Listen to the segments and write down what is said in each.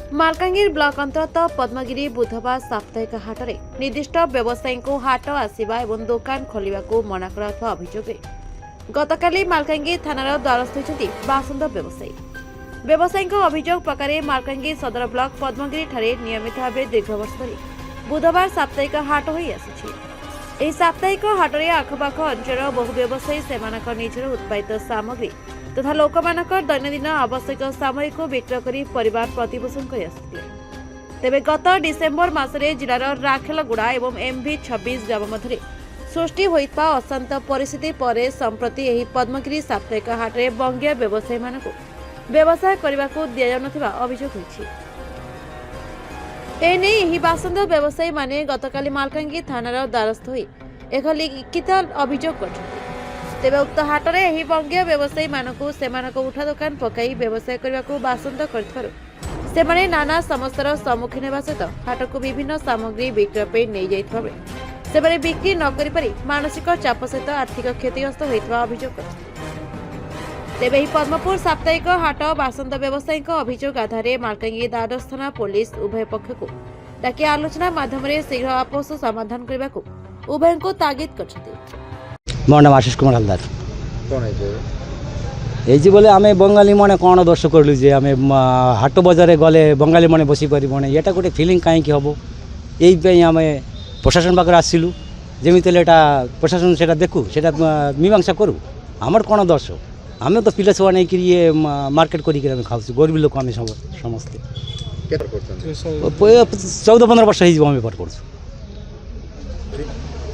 Malkangiri block अंतर्गत पद्मगिरी बुधवार साप्ताहिक हाट में निर्दिष्ट व्यवसायी को हाट आसवा और दुकान खोलने को मना कर अभियोग गतकाली मालकानगिरी थानार द्वारस्थ होती बासंद व्यवसायी अभियोग प्रकार मालकानगिरी सदर ब्लॉक पद्मगिरी ठारे नियमित भाव दीर्घ वर्ष धरी बुधवार साप्ताहिक हाट हो आसी साप्ताहिक हाट में आखपाख अंचल बहु व्यवसायी से निजर उत्पादित सामग्री तथा लोक दैनंदिन आवश्यक सामग्री को विक्रय कर परिवार प्रतिपोषण कर तेबे गत डिसेम्बर मासरे जिलार राखेलगुड़ा और एमवी 26 ग्राम मध्य सृष्टि होइता अशांत परिस्थिति पर संप्रति एही पद्मगिरी साप्ताहिक हाट में बंग्या व्यवसायी मानक व्यवसाय करने को दि जाउनथिबा अभियोग होइछि। एने एही बासंद व्यवसायी माने गतकाली मालकानगिरी थानार द्वारस्थ होई एक लिखित अभियोग करछथि। तेबे उक्त हाट में एही बंग्या व्यवसायी मानकु सेमानक उठा दुकान पकाई व्यवसाय करने को बासंद करथिबारु सेमाने नाना समस्यार सम्मुखीन हेबा सहित हाट को विभिन्न सामग्री विक्रय पे नहीं जाइथिबा बेले सेमाने बिक्री न करि पारि मानसिक चाप सहित आर्थिक क्षतिग्रस्त होइथिबा अभियोग करथिले। तेबे पद्मपुर साप्ताहिक हाट बासंद व्यवसायी अभियोग आधार मालकानगिरी द्वादश थाना पुलिस उभय पक्ष को डाकी आलोचना माध्यम शीघ्र आपस समाधान करने को उभय को तागिद करछथि। मोर नाम आशीष कुमार हलदार ये बोले आम बंगाली मैंने कौन दोष कलु जे आम हाट बजार गले बंगाली मैंने बसी पारे ये गोटे फिलिंग कहीं हम यही आम प्रशासन पाखे आसलु जमी प्रशासन से देखू से मीमांसा करूँ आमर कौन दोष आम तो पिला सब नहीं ये मार्केट कर खाऊ गरीब लोक आम समस्ते 14-15 वर्ष हो बेपार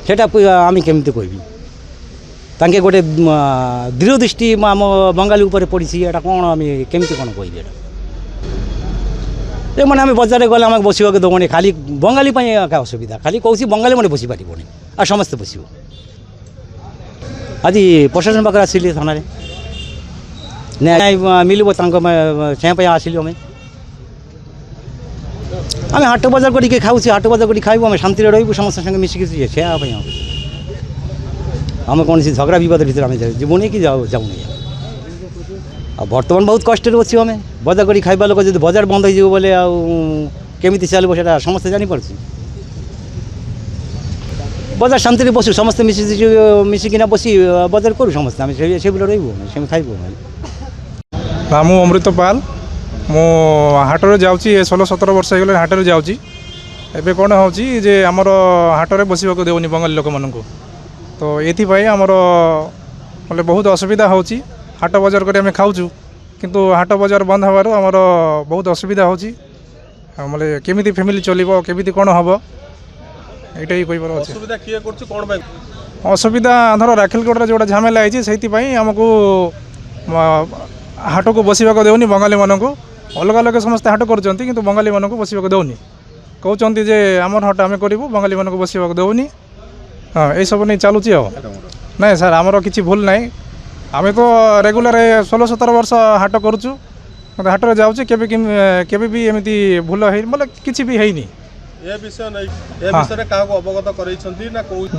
करें केमती कहबी तांके गोटे दृढ़ दृष्टि आम बंगाली उपर पड़ी एटा कौन आम केमती कौन कह मैंने आम बजार गले आम बसवा दबनी खाली बंगाली क्या असुविधा खाली कौन बंगाली मैंने बसी पारे आ समस्ते बस आज प्रशासन पाखे आसिली थाना न्याय मिल से आसिलु आम हाट बजार कर खाऊ हाट बजार कर खाइबू आम शांति रही समस्त संगे मिसिकी से आम कौन झगड़ा बद भर आम जीवन कि जाऊनी बर्तमान बहुत कष्ट अच्छे आम बजार कर खाइबा लोक जो बजार बंद हो बोले केमी चलो से समस्ते जापर बजार शांति बसु समस्ते मिसिकिना बसी बजार करूँ समस्ते आम से रही खाइबू राम अमृत पाल मो हाट में जाऊँगी 16-17 वर्ष हो हाट में जाऊँगी एवं कौन होचे आमर हाट में बसवाक देवनी बंगाली लोक मानू तो ये आमर मतलब बहुत असुविधा होची हाट बजार कर खाऊँ किंतु हाट बजार बंद हबार आमर बहुत असुविधा होची मतलब केमी फैमिली चलो केमी कौन हम यहाँ ही कह असुविधा धर राखेलगढ़ जो झमेला है आमको हाट को बसवाक देवनी बंगाली मानक अलग अलग समस्ते हाट कर बंगाली मानक बसवाक देवनी कहते जे आमर हाट आम करूँ बंगाली मानक बसवाक देवनी हाँ ये सब नहीं चलुची ना सर आमर किसी भूल ना आम तो रेगुलर 16-17 वर्ष हाट करुचु हाट में जाऊँ केबे भी एमती भूल है मतलब किसी भी है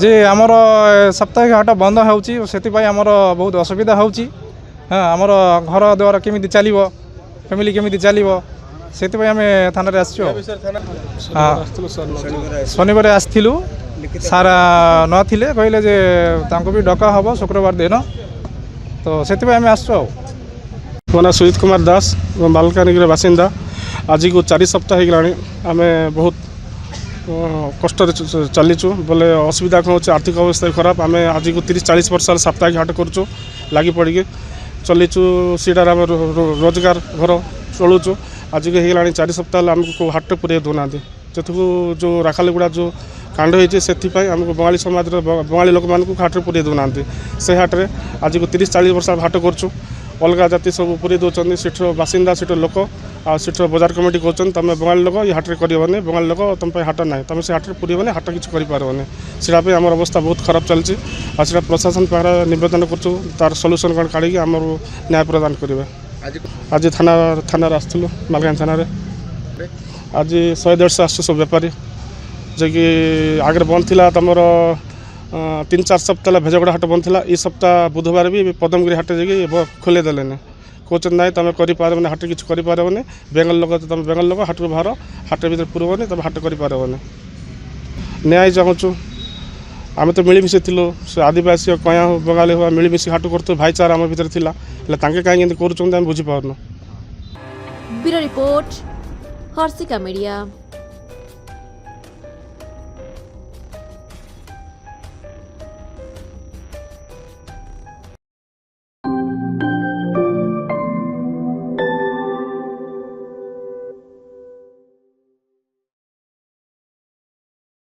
जे आमर साप्ताहिक हाट बंद होमर बहुत असुविधा होची हाँ आमर घर द्वार केमी चलो फैमिली केमी चलो से आम थाना आसचु शनिवार आसलु सारा नथिले कहले जे तांको भी डका हम शुक्रवार दिन तो से आम आसचु मो ना सुजित कुमार दास मालकानगिरी बासिंदा आज को 4 सप्ताह हो गलानी आम बहुत कष्ट चलीचु बोले असुविधा कौन हो आर्थिक अवस्था खराब आम आज को 30-40 वर्ष साप्ताहिक हाट करूँ लगी पड़ी चलीचु सीटार आम रोजगार घर चलुचु आज को होगा 4 सप्ताह आमको हाट पूरे दौना जो जो राखालगुड़ा जो कांड होती से आमको बंगाली समाज बंगाली लोक मानक हाट पूरे दौना से हाट में आज को 30-40 वर्ष हाट करूँ अलग जाति सब पूरे दौरान सीटर बासिंदा सीटर लोक आ सीटर बजार कमिटी कहते तुम बंगाली लोक ये हाट करने बंगाली लोक तुम हाट ना तुम से हाट पूरे हाट किसी करें से आम अवस्था बहुत खराब चलती आ प्रशासन पाखे नवेदन कर सल्यूसन कौन काढ़ी आम न्याय प्रदान करेंगे। आज थाना आसलु मालकान थाना आज 100-150 आस सब बेपारी जे कि आगे बंद थी तुम 3-4 सप्ताह भेजगड़ा हाट बंद थी ये सप्ताह बुधवार भी पद्मगिरी हाट जाकि खोले देले କହୁଛନ୍ତି ନାଇଁ ତୁମେ କରିପାରିବନି ହାଟ କିଛି କରିପାରିବନି ବେଙ୍ଗଲ ଲୋକ ତୁମେ ବେଙ୍ଗଲ ଲୋକ ହାଟରୁ ବାହାର ହାଟ ଭିତରେ ପୁରବନି ତୁମେ ହାଟ କରିପାରିବନି ନ୍ୟାୟ ଚାହୁଁଛୁ ଆମେ ତ ମିଳିମିଶି ଥିଲୁ ସେ ଆଦିବାସୀ କୟା ହଉ ବଙ୍ଗାଳୀ ହଉ ମିଳିମିଶି ହାଟ କରୁଥିଲୁ ଭାଇଚାରା ଆମ ଭିତରେ ଥିଲା ହେଲେ ତାଙ୍କେ କାହିଁକି ଏମିତି କରୁଛନ୍ତି ଆମେ ବୁଝିପାରୁନୁ। Bureau report Harshika media.